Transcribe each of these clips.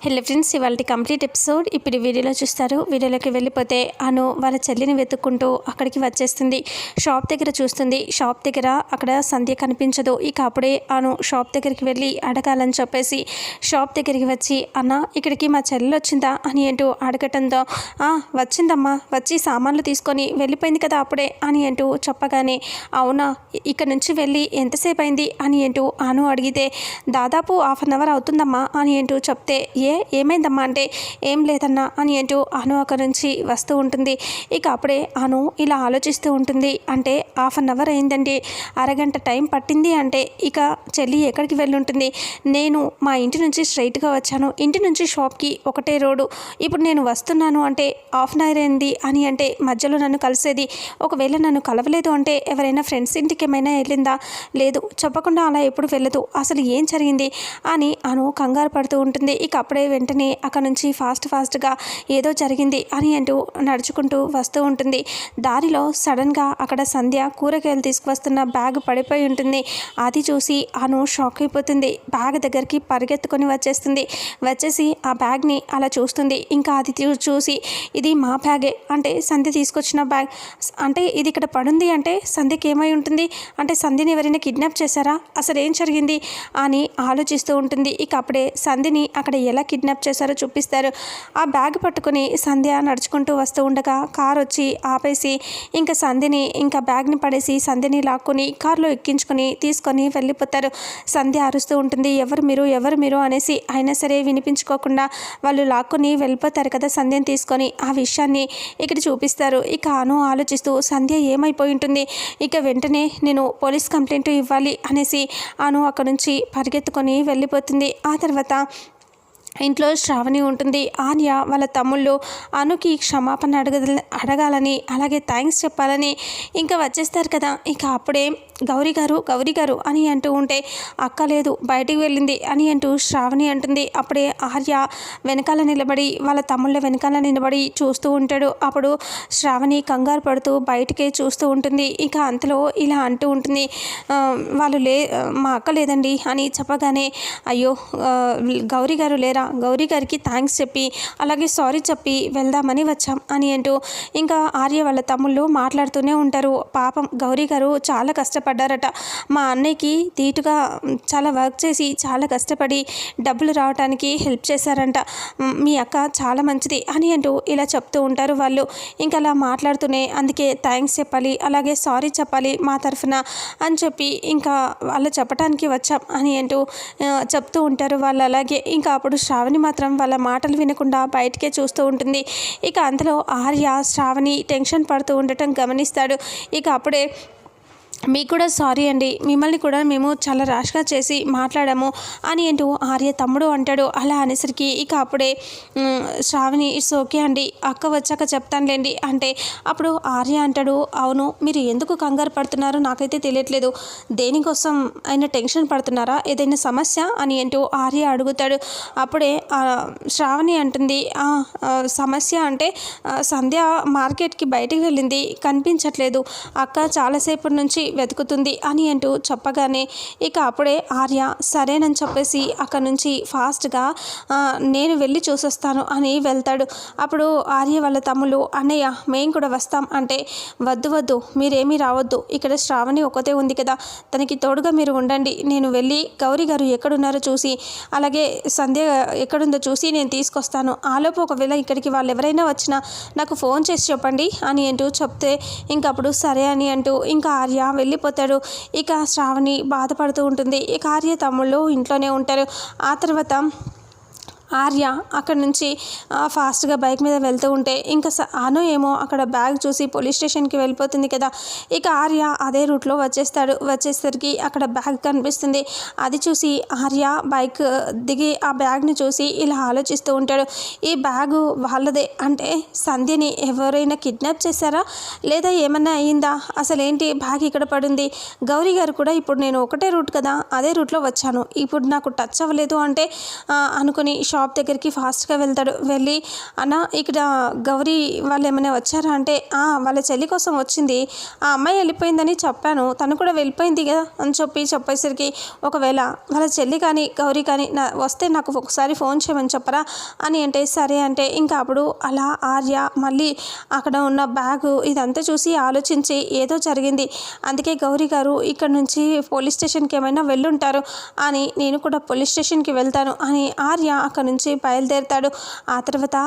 Hello friends, ఇవాళ complete episode ఇప్పుడు వీడియోలో చూస్తారు. వీడియోలోకి వెళ్ళిపోతే అను వాళ్ళ చెల్లిని వెతుక్కుంటూ అక్కడికి వచ్చేస్తుంది. షాప్ దగ్గర చూస్తుంది. షాప్ దగ్గర అక్కడ సంధ్య కనిపించదు. ఇక అప్పుడే అను షాప్ దగ్గరికి వెళ్ళి అడగాలని చెప్పేసి షాప్ దగ్గరికి వచ్చి, అన్న ఇక్కడికి మా చెల్లి వచ్చిందా అని అంటూ అడగటంతో వచ్చిందమ్మా, వచ్చి సామాన్లు తీసుకొని వెళ్ళిపోయింది కదా అప్పుడే అని అంటూ చెప్పగానే, అవునా ఇక్కడ నుంచి వెళ్ళి ఎంతసేపు అయింది అని అంటూ అను అడిగితే, దాదాపు ½ గంట అవుతుందమ్మా అని అంటూ చెప్తే, ఏమైందమ్మా అంటే, ఏం లేదన్నా అని అంటూ అను అక్కడి నుంచి వస్తూ ఉంటుంది. ఇక అప్పుడే అను ఇలా ఆలోచిస్తూ ఉంటుంది. అంటే ½ గంట అయిందండి, అరగంట టైం పట్టింది అంటే ఇక చెల్లి ఎక్కడికి వెళ్ళి ఉంటుంది? నేను మా ఇంటి నుంచి స్ట్రైట్గా వచ్చాను. ఇంటి నుంచి షాప్కి ఒకటే రోడ్డు. ఇప్పుడు నేను వస్తున్నాను అంటే ½ గంట అయింది అని అంటే మధ్యలో నన్ను కలిసేది. ఒకవేళ నన్ను కలవలేదు అంటే ఎవరైనా ఫ్రెండ్స్ ఇంటికి ఏమైనా వెళ్ళిందా? లేదు, చెప్పకుండా అలా ఎప్పుడు వెళ్ళదు. అసలు ఏం జరిగింది అని అను కంగారు పడుతూ ఉంటుంది. ఇక అప్పుడే వెంటనే అక్కడ నుంచి ఫాస్ట్గా ఏదో జరిగింది అని అంటూ నడుచుకుంటూ వస్తూ ఉంటుంది. దారిలో సడన్గా అక్కడ సంధ్య కూరగాయలు తీసుకువస్తున్న బ్యాగ్ పడిపోయి ఉంటుంది. అది చూసి అను షాక్ అయిపోతుంది. బ్యాగ్ దగ్గరికి పరిగెత్తుకొని వచ్చేసి ఆ బ్యాగ్ని అలా చూస్తుంది. ఇంకా అది చూసి, ఇది మా బ్యాగే అంటే సంధ్య తీసుకొచ్చిన బ్యాగ్ అంటే ఇది ఇక్కడ పడుంది అంటే సంధ్యకి ఏమై ఉంటుంది? అంటే సంధ్యని ఎవరైనా కిడ్నాప్ చేశారా? అసలు ఏం జరిగింది అని ఆలోచిస్తూ ఉంటుంది. ఇక అప్పుడే సంధ్యని అక్కడ ఎలా కిడ్నాప్ చేశారో చూపిస్తారు. ఆ బ్యాగ్ పట్టుకుని సంధ్య నడుచుకుంటూ వస్తూ ఉండగా కార్ వచ్చి ఆపేసి ఇంకా సంధ్యని ఇంకా బ్యాగ్ని పడేసి సంధ్యని లాక్కొని కారులో ఎక్కించుకొని తీసుకొని వెళ్ళిపోతారు. సంధ్య అరుస్తూ ఉంటుంది, ఎవరు మీరు అనేసి. అయినా సరే వినిపించుకోకుండా వాళ్ళు లాక్కొని వెళ్ళిపోతారు కదా సంధ్యని తీసుకొని. ఆ విషయాన్ని ఇక్కడ చూపిస్తారు. ఇక అను ఆలోచిస్తూ సంధ్య ఏమైపోయి ఉంటుంది, ఇక వెంటనే నేను పోలీస్ కంప్లైంట్ ఇవ్వాలి అనేసి అను అక్కడ నుంచి పరిగెత్తుకొని వెళ్ళిపోతుంది. ఆ తర్వాత ఇంట్లో శ్రావణి ఉంటుంది. ఆన్య వాళ్ళ తమ్ముళ్ళు అనుకి క్షమాపణ అడగాలని అలాగే థ్యాంక్స్ చెప్పాలని ఇంకా వచ్చేస్తారు కదా. ఇక అప్పుడే గౌరీ గారు అని అంటూ ఉంటే, అక్క లేదు బయటికి వెళ్ళింది అని అంటూ శ్రావణి అంటుంది. అప్పుడే ఆర్య వెనకాల నిలబడి వాళ్ళ తమ్ముళ్ళ వెనకాల నిలబడి చూస్తూ ఉంటాడు. అప్పుడు శ్రావణి కంగారు పడుతూ బయటికే చూస్తూ ఉంటుంది. ఇక అంతలో ఇలా అంటూ ఉంటుంది, వాళ్ళు మా అక్క లేదండి అని చెప్పగానే, అయ్యో గౌరీ గారు లేరా, గౌరీ గారికి థ్యాంక్స్ చెప్పి అలాగే సారీ చెప్పి వెళ్దామని వచ్చాం అని అంటూ ఇంకా ఆర్య వాళ్ళ తమ్ముళ్ళు మాట్లాడుతూనే ఉంటారు. పాపం గౌరీ గారు చాలా కష్టపడ్డారట. మా అన్నయ్యకి తీటుగా చాలా వర్క్ చేసి చాలా కష్టపడి డబ్బులు రావడానికి హెల్ప్ చేశారంట. మీ అక్క చాలా మంచిది అని అంటూ ఇలా చెప్తూ ఉంటారు వాళ్ళు. ఇంకా అలా మాట్లాడుతూనే, అందుకే థ్యాంక్స్ చెప్పాలి అలాగే సారీ చెప్పాలి మా తరఫున అని చెప్పి ఇంకా వాళ్ళు చెప్పడానికి వచ్చాం అని అంటూ చెప్తూ ఉంటారు వాళ్ళు. అలాగే ఇంకా అప్పుడు శ్రావణి మాత్రం వాళ్ళ మాటలు వినకుండా బయటికే చూస్తూ ఉంటుంది. ఇక అంతలో ఆర్య శ్రావణి టెన్షన్ పడుతూ ఉండటం గమనిస్తాడు. ఇక అప్పుడే, మీకు కూడా సారీ అండి, మిమ్మల్ని కూడా మేము చాలా ర్యాష్గా చేసి మాట్లాడాము అని అంటూ ఆర్య తమ్ముడు అంటాడు. అలా అనేసరికి ఇక అప్పుడే శ్రావణి, ఇట్స్ ఓకే అండి, అక్క వచ్చాక చెప్తానులేండి అంటే అప్పుడు ఆర్య అంటాడు, అవును మీరు ఎందుకు కంగారు పడుతున్నారో నాకైతే తెలియట్లేదు, దేనికోసం ఆయన టెన్షన్ పడుతున్నారా, ఏదైనా సమస్య అని అంటూ ఆర్య అడుగుతాడు. అప్పుడే శ్రావణి అంటుంది, సమస్య అంటే సంధ్య మార్కెట్కి బయటికి వెళ్ళింది, కనిపించట్లేదు, అక్క చాలాసేపటి నుంచి వెతుకుతుంది అని అంటూ చెప్పగానే ఇక అప్పుడే ఆర్య సరేనని చెప్పేసి అక్కడి నుంచి ఫాస్ట్గా నేను వెళ్ళి చూసొస్తాను అని వెళ్తాడు. అప్పుడు ఆర్య వాళ్ళ తమ్ముళ్ళు, అన్నయ్య మేము కూడా వస్తాం అంటే, వద్దు మీరేమీ రావద్దు, ఇక్కడ శ్రావణి ఒకతే ఉంది కదా, తనకి తోడుగా మీరు ఉండండి, నేను వెళ్ళి గౌరీ గారు ఎక్కడున్నారో చూసి అలాగే సంధ్య ఎక్కడుందో చూసి నేను తీసుకొస్తాను, ఆలోపు ఒకవేళ ఇక్కడికి వాళ్ళు ఎవరైనా వచ్చినా నాకు ఫోన్ చేసి చెప్పండి అని అంటూ చెప్తే ఇంకప్పుడు సరే అని అంటూ ఇంకా ఆర్య వెళ్ళిపోతాడు. ఇక శ్రావణి బాధపడుతూ ఉంటుంది. ఇక ఆర్య తమ్ముళ్ళు ఇంట్లోనే ఉంటారు. ఆ తర్వాత ఆర్య అక్కడ నుంచి ఫాస్ట్గా బైక్ మీద వెళ్తూ ఉంటే ఇంకా అను ఏమో అక్కడ బ్యాగ్ చూసి పోలీస్ స్టేషన్కి వెళ్ళిపోతుంది కదా. ఇక ఆర్య అదే రూట్లో వచ్చేసరికి అక్కడ బ్యాగ్ కనిపిస్తుంది. అది చూసి ఆర్య బైక్ దిగి ఆ బ్యాగ్ని చూసి ఇలా ఆలోచిస్తూ ఉంటాడు, ఈ బ్యాగు వాళ్ళదే అంటే సంధ్యని ఎవరైనా కిడ్నాప్ చేశారా లేదా ఏమన్నా అయ్యిందా, అసలేంటి బ్యాగ్ ఇక్కడ పడింది, గౌరీ గారు కూడా ఇప్పుడు నేను ఒకటే రూట్ కదా అదే రూట్లో వచ్చాను, ఇప్పుడు నాకు టచ్ అవ్వలేదు అంటే అనుకుని షాక్ షాప్ దగ్గరికి ఫాస్ట్గా వెళ్తాడు. వెళ్ళి అన్న ఇక్కడ గౌరీ వాళ్ళు ఏమైనా వచ్చారా అంటే వాళ్ళ చెల్లి కోసం వచ్చింది, ఆ అమ్మాయి వెళ్ళిపోయిందని చెప్పాను, తను కూడా వెళ్ళిపోయింది కదా అని చెప్పేసరికి ఒకవేళ వాళ్ళ చెల్లి కానీ గౌరీ కానీ వస్తే నాకు ఒకసారి ఫోన్ చేయమని చెప్పరా అని అంటే సరే అంటే ఇంకా అప్పుడు అలా ఆర్య మళ్ళీ అక్కడ ఉన్న బ్యాగు ఇదంతా చూసి ఆలోచించి ఏదో జరిగింది, అందుకే గౌరీ గారు ఇక్కడ నుంచి పోలీస్ స్టేషన్కి ఏమైనా వెళ్ళుంటారు అని నేను కూడా పోలీస్ స్టేషన్కి వెళ్తాను అని ఆర్య అక్కడ నుంచి బయలుదేరుతాడు. ఆ తర్వాత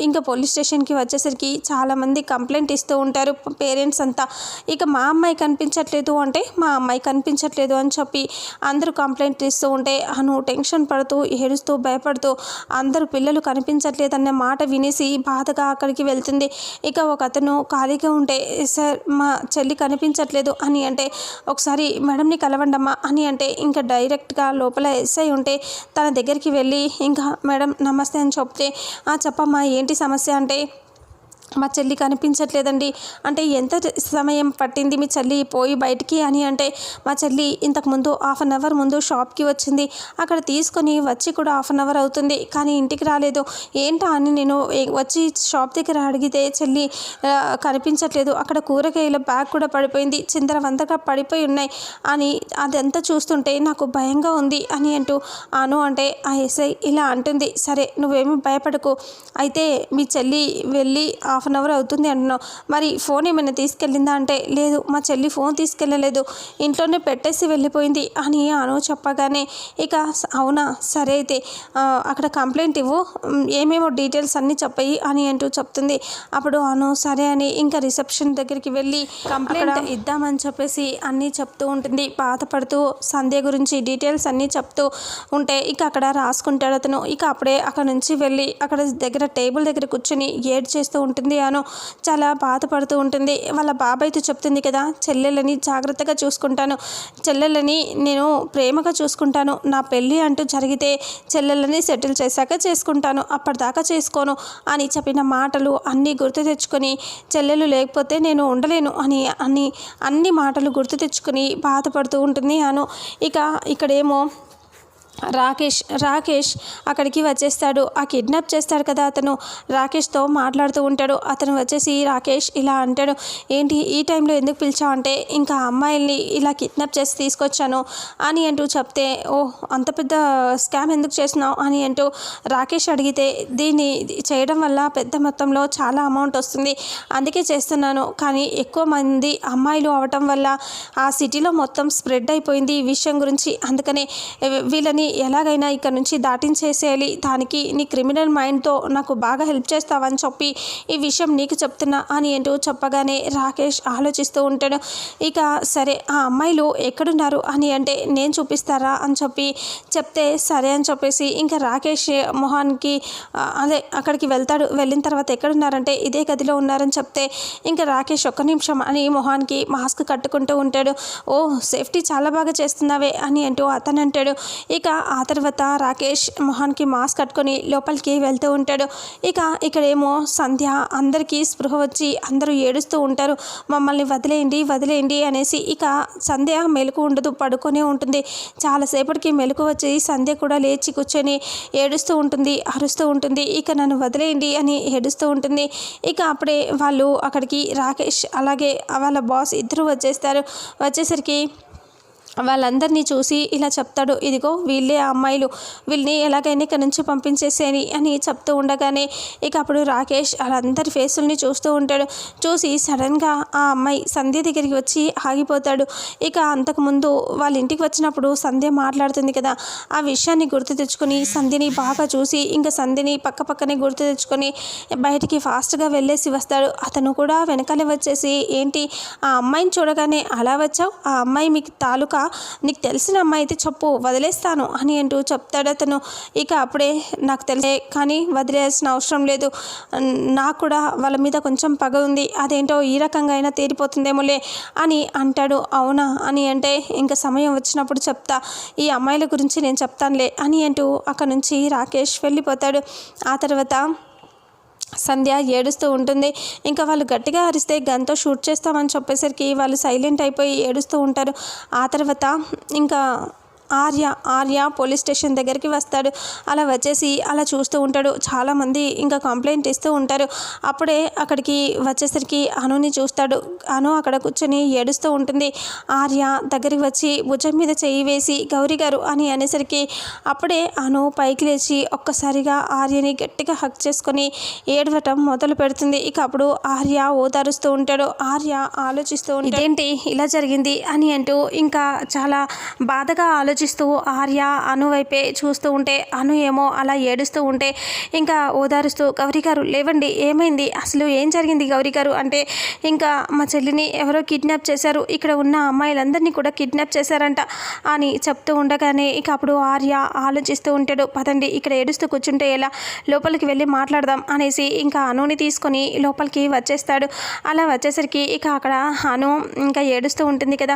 ఇంకా పోలీస్ స్టేషన్కి వచ్చేసరికి చాలామంది కంప్లైంట్ ఇస్తూ ఉంటారు పేరెంట్స్ అంతా. ఇక మా అమ్మాయి కనిపించట్లేదు అంటే మా అమ్మాయి కనిపించట్లేదు అని చెప్పి అందరూ కంప్లైంట్ ఇస్తూ ఉంటే టెన్షన్ పడుతూ ఏడుస్తూ భయపడుతూ అందరూ పిల్లలు కనిపించట్లేదన్న మాట వినేసి బాధగా అక్కడికి వెళ్తుంది. ఇక ఒక అతను ఖాళీగా ఉంటే సార్ మా చెల్లి కనిపించట్లేదు అని అంటే ఒకసారి మేడంని కలవండమ్మా అని అంటే ఇంకా డైరెక్ట్గా లోపల ఎస్ఐ ఉంటే తన దగ్గరికి వెళ్ళి ఇంకా మేడం నమస్తే అని చెప్తే చెప్పమ్మా ఏంటి సమస్య అంటే మా చెల్లి కనిపించట్లేదండి అంటే ఎంత సమయం పట్టింది మీ చెల్లి పోయి బయటికి అని అంటే మా చెల్లి ఇంతకుముందు 1/2 అవర్ ముందు షాప్కి వచ్చింది, అక్కడ తీసుకొని వచ్చి కూడా 1/2 అవర్ అవుతుంది కానీ ఇంటికి రాలేదు, ఏంటా అని నేను వచ్చి షాప్ దగ్గర అడిగితే చెల్లి కనిపించట్లేదు, అక్కడ కూరగాయల బ్యాగ్ కూడా పడిపోయింది, చిందరవందరగా పడిపోయి ఉన్నాయి అని అదంతా చూస్తుంటే నాకు భయంగా ఉంది అని అంటూ అంటే ఆ ఎస్ఐ ఇలా అంటుంది, సరే నువ్వేమీ భయపడకు, అయితే మీ చెల్లి వెళ్ళి 1/2 అవర్ అవుతుంది అంటున్నావు, మరి ఫోన్ ఏమైనా తీసుకెళ్ళిందా అంటే లేదు మా చెల్లి ఫోన్ తీసుకెళ్ళలేదు, ఇంట్లోనే పెట్టేసి వెళ్ళిపోయింది అని చెప్పగానే ఇక అవునా సరే అయితే అక్కడ కంప్లైంట్ ఇవ్వు, ఏమేమో డీటెయిల్స్ అన్నీ చెప్పయి అని అంటూ చెప్తుంది. అప్పుడు సరే అని ఇంకా రిసెప్షన్ దగ్గరికి వెళ్ళి కంప్లైంట్ ఇద్దామని చెప్పేసి అన్నీ చెప్తూ ఉంటుంది. బాధపడుతూ సంధ్య గురించి డీటెయిల్స్ అన్నీ చెప్తూ ఉంటే ఇక అక్కడ రాసుకుంటాడు అతను. ఇక అప్పుడే అక్కడ నుంచి వెళ్ళి అక్కడ దగ్గర టేబుల్ దగ్గర కూర్చొని ఏడ్ చేస్తూ ఉంటుంది. చాలా బాధపడుతూ ఉంటుంది. వాళ్ళ బాబాయ్తో చెప్తుంది కదా చెల్లెలని జాగ్రత్తగా చూసుకుంటాను, చెల్లెలని నేను ప్రేమగా చూసుకుంటాను, నా పెళ్ళి అంటూ జరిగితే చెల్లెలని సెటిల్ చేశాక చేసుకుంటాను, అప్పటిదాకా చేసుకోను అని చెప్పిన మాటలు అన్నీ గుర్తు తెచ్చుకొని చెల్లెలు లేకపోతే నేను ఉండలేను అని అన్ని మాటలు గుర్తు తెచ్చుకొని బాధపడుతూ ఉంటుంది. ఇక ఇక్కడేమో రాకేష్ అక్కడికి వచ్చేస్తాడు. ఆ కిడ్నాప్ చేస్తాడు కదా అతను రాకేష్తో మాట్లాడుతూ ఉంటాడు. అతను వచ్చేసి రాకేష్ ఇలా అంటాడు, ఏంటి ఈ టైంలో ఎందుకు పిలిచావు అంటే ఇంకా అమ్మాయిల్ని ఇలా కిడ్నాప్ చేసి తీసుకొచ్చాను అని అంటూ చెప్తే అంత పెద్ద స్కామ్ ఎందుకు చేసినావు అని అంటూ రాకేష్ అడిగితే దీన్ని చేయడం వల్ల పెద్ద మొత్తంలో చాలా అమౌంట్ వస్తుంది, అందుకే చేస్తున్నాను, కానీ ఎక్కువ మంది అమ్మాయిలు అవటం వల్ల ఆ సిటీలో మొత్తం స్ప్రెడ్ అయిపోయింది ఈ విషయం గురించి, అందుకనే వీళ్ళని ఎలాగైనా ఇక్కడ నుంచి దాటించేసేయాలి, దానికి నీ క్రిమినల్ మైండ్తో నాకు బాగా హెల్ప్ చేస్తావని చెప్పి ఈ విషయం నీకు చెప్తున్నా అని అంటూ చెప్పగానే రాకేష్ ఆలోచిస్తూ ఉంటాడు. ఇక సరే ఆ అమ్మాయిలు ఎక్కడున్నారు అని అంటే నేను చూపిస్తారా అని చెప్తే సరే అని చెప్పేసి ఇంకా రాకేష్ మొహాన్కి అక్కడికి వెళ్తాడు. వెళ్ళిన తర్వాత ఎక్కడున్నారంటే ఇదే గదిలో ఉన్నారని చెప్తే ఇంకా రాకేష్ ఒక్క నిమిషం అని మొహాన్కి మాస్క్ కట్టుకుంటూ ఉంటాడు. సేఫ్టీ చాలా బాగా చేస్తున్నావే అని అంటూ అతను అంటాడు. ఇక ఆ తర్వాత రాకేష్ మొహాన్కి మాస్క్ కట్టుకొని లోపలికి వెళ్తూ ఉంటాడు. ఇక ఇక్కడేమో సంధ్య అందరికీ స్పృహ వచ్చి అందరూ ఏడుస్తూ ఉంటారు, మమ్మల్ని వదిలేయండి అనేసి. ఇక సంధ్య మెలకు ఉండదు, పడుకొనే ఉంటుంది. చాలాసేపటికి మెలకు వచ్చి సంధ్య కూడా లేచి కూర్చొని ఏడుస్తూ ఉంటుంది, అరుస్తూ ఉంటుంది, ఇక నన్ను వదిలేయండి అని ఏడుస్తూ ఉంటుంది. ఇక అప్పుడే వాళ్ళు అక్కడికి రాకేష్ అలాగే వాళ్ళ బాస్ ఇద్దరు వచ్చేసరికి వాళ్ళందరినీ చూసి ఇలా చెప్తాడు, ఇదిగో వీళ్ళే ఆ అమ్మాయిలు, వీళ్ళని ఎలాగైనా ఇక్కడ నుంచి పంపించేసేని అని చెప్తూ ఉండగానే ఇక అప్పుడు రాకేష్ వాళ్ళందరి ఫేసుల్ని చూస్తూ ఉంటాడు. చూసి సడన్గా ఆ అమ్మాయి సంధ్య దగ్గరికి వచ్చి ఆగిపోతాడు. ఇక అంతకుముందు వాళ్ళ ఇంటికి వచ్చినప్పుడు సంధ్య మాట్లాడుతుంది కదా, ఆ విషయాన్ని గుర్తు తెచ్చుకొని సంధ్యని బాగా చూసి ఇంకా సంధ్యని పక్కనే గుర్తు తెచ్చుకొని బయటికి ఫాస్ట్గా వెళ్ళేసి వస్తాడు. అతను కూడా వెనకాలే వచ్చేసి ఏంటి ఆ అమ్మాయిని చూడగానే అలా వచ్చావు, ఆ అమ్మాయి మీకు తాలూకా నీకు తెలిసిన అమ్మాయి అయితే చెప్పు వదిలేస్తాను అని అంటూ చెప్తాడు అతను. ఇక అప్పుడే నాకు తెలిసే కానీ వదిలేయాల్సిన అవసరం లేదు, నాకు కూడా వాళ్ళ మీద కొంచెం పగ ఉంది, అదేంటో ఈ రకంగా అయినా తీరిపోతుందేమోలే అని అంటాడు. అవునా అని అంటే ఇంకా సమయం వచ్చినప్పుడు చెప్తా, ఈ అమ్మాయిల గురించి నేను చెప్తానులే అని అంటూ అక్కడ నుంచి రాకేష్ వెళ్ళిపోతాడు. ఆ తర్వాత సంధ్య ఏడుస్తూ ఉంటుంది. ఇంకా వాళ్ళు గట్టిగా అరిస్తే గన్తో షూట్ చేస్తామని చెప్పేసరికి వాళ్ళు సైలెంట్ అయిపోయి ఏడుస్తూ ఉంటారు. ఆ తర్వాత ఇంకా ఆర్య పోలీస్ స్టేషన్ దగ్గరికి వస్తాడు. అలా వచ్చేసి అలా చూస్తూ ఉంటాడు. చాలామంది ఇంకా కంప్లైంట్ ఇస్తూ ఉంటారు. అప్పుడే అక్కడికి వచ్చేసరికి అనుని చూస్తాడు. అను అక్కడ కూర్చొని ఏడుస్తూ ఉంటుంది. ఆర్య దగ్గరికి వచ్చి భుజం మీద చెయ్యి వేసి గౌరీ గారు అని అనేసరికి అప్పుడే అను పైకి లేచి ఒక్కసారిగా ఆర్యని గట్టిగా హక్ చేసుకొని ఏడవటం మొదలు పెడుతుంది. ఇక అప్పుడు ఆర్య ఓదారుస్తూ ఉంటాడు. ఆర్య ఆలోచిస్తూ ఉంటాడు, ఇదేంటి ఇలా జరిగింది అని అంటూ ఇంకా చాలా బాధగా ఆలోచిస్తూ ఆర్య అను వైపే చూస్తూ ఉంటే అను ఏమో అలా ఏడుస్తూ ఉంటే ఇంకా ఓదారుస్తూ గౌరీ గారు లేవండి, ఏమైంది, అసలు ఏం జరిగింది గౌరీ గారు అంటే ఇంకా మా చెల్లిని ఎవరో కిడ్నాప్ చేశారు, ఇక్కడ ఉన్న అమ్మాయిలందరినీ కూడా కిడ్నాప్ చేశారంట అని చెప్తూ ఉండగానే ఇక అప్పుడు ఆర్య ఆలోచిస్తూ ఉంటాడు. పదండి, ఇక్కడ ఏడుస్తూ కూర్చుంటే ఎలా, లోపలికి వెళ్ళి మాట్లాడదాం అనేసి ఇంకా అనుని తీసుకొని లోపలికి వచ్చేస్తాడు. అలా వచ్చేసరికి ఇక అక్కడ అను ఇంకా ఏడుస్తూ ఉంటుంది కదా.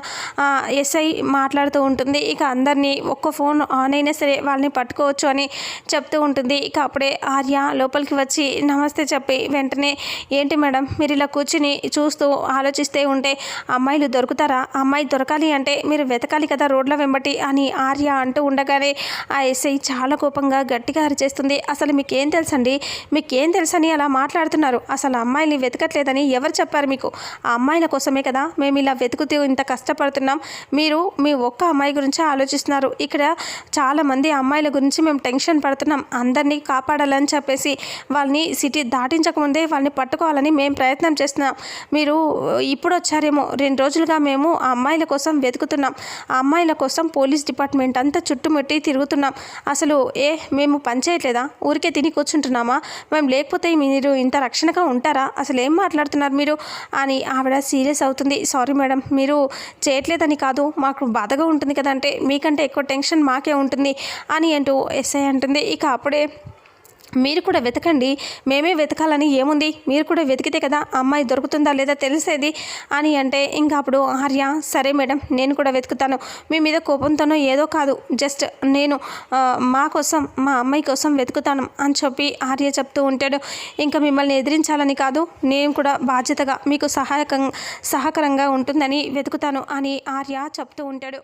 ఎస్ఐ మాట్లాడుతూ ఉంటుంది. ఇక అందరినీ ఒక్క ఫోన్ ఆన్ అయినా సరే వాళ్ళని పట్టుకోవచ్చు అని చెప్తూ ఉంటుంది. ఇక అప్పుడే ఆర్య లోపలికి వచ్చి నమస్తే చెప్పి వెంటనే ఏంటి మేడం మీరు ఇలా కూర్చుని చూస్తూ ఆలోచిస్తే ఉంటే అమ్మాయిలు దొరుకుతారా, అమ్మాయి దొరకాలి అంటే మీరు వెతకాలి కదా రోడ్ల వెంబటి అని ఆర్య అంటూ ఉండగానే ఆ ఎస్ఐ చాలా కోపంగా గట్టిగా అరిచేస్తుంది. అసలు మీకేం తెలుసండి, మీకేం తెలుసని అలా మాట్లాడుతున్నారు, అసలు అమ్మాయిని వెతకట్లేదని ఎవరు చెప్పారు మీకు, ఆ అమ్మాయిల కోసమే కదా మేము ఇలా వెతుకుతూ ఇంత కష్టపడుతున్నాం, మీరు మీ ఒక్క అమ్మాయి గురించి ఆలోచిస్తున్నారు, ఇక్కడ చాలామంది అమ్మాయిల గురించి మేము టెన్షన్ పడుతున్నాం, అందరినీ కాపాడాలని చెప్పేసి వాళ్ళని సిటీ దాటించకముందే వాళ్ళని పట్టుకోవాలని మేము ప్రయత్నం చేస్తున్నాం, మీరు ఇప్పుడు వచ్చారేమో 2 రోజులుగా మేము ఆ అమ్మాయిల కోసం వెతుకుతున్నాం, ఆ అమ్మాయిల కోసం పోలీస్ డిపార్ట్మెంట్ అంతా చుట్టుముట్టి తిరుగుతున్నాం, అసలు మేము పని చేయట్లేదా, ఊరికే తిని కూర్చుంటున్నామా, మేము లేకపోతే మీరు ఇంత రక్షణగా ఉంటారా, అసలు ఏం మాట్లాడుతున్నారు మీరు అని ఆవిడ సీరియస్ అవుతుంది. సారీ మేడం, మీరు చేయట్లేదని కాదు, మాకు బాధగా ఉంటుంది కదంటే మీకంటే ఎక్కువ టెన్షన్ మాకే ఉంటుంది అని అంటూ ఎస్ఐ అంటుంది. ఇక అప్పుడే మీరు కూడా వెతకండి, మేమే వెతకాలని ఏముంది, మీరు కూడా వెతికితే కదా అమ్మాయి దొరుకుతుందా లేదా తెలిసేది అని అంటే ఇంకా అప్పుడు ఆర్య సరే మేడం నేను కూడా వెతుకుతాను, మీ మీద కోపంతోనో ఏదో కాదు, జస్ట్ నేను మా కోసం మా అమ్మాయి కోసం వెతుకుతాను అని చెప్పి ఆర్య చెప్తూ ఉంటాడు. ఇంకా మిమ్మల్ని ఎదిరించాలని కాదు, నేను కూడా బాధ్యతగా మీకు సహకారంగా ఉంటుందని వెతుకుతాను అని ఆర్య చెప్తూ ఉంటాడు.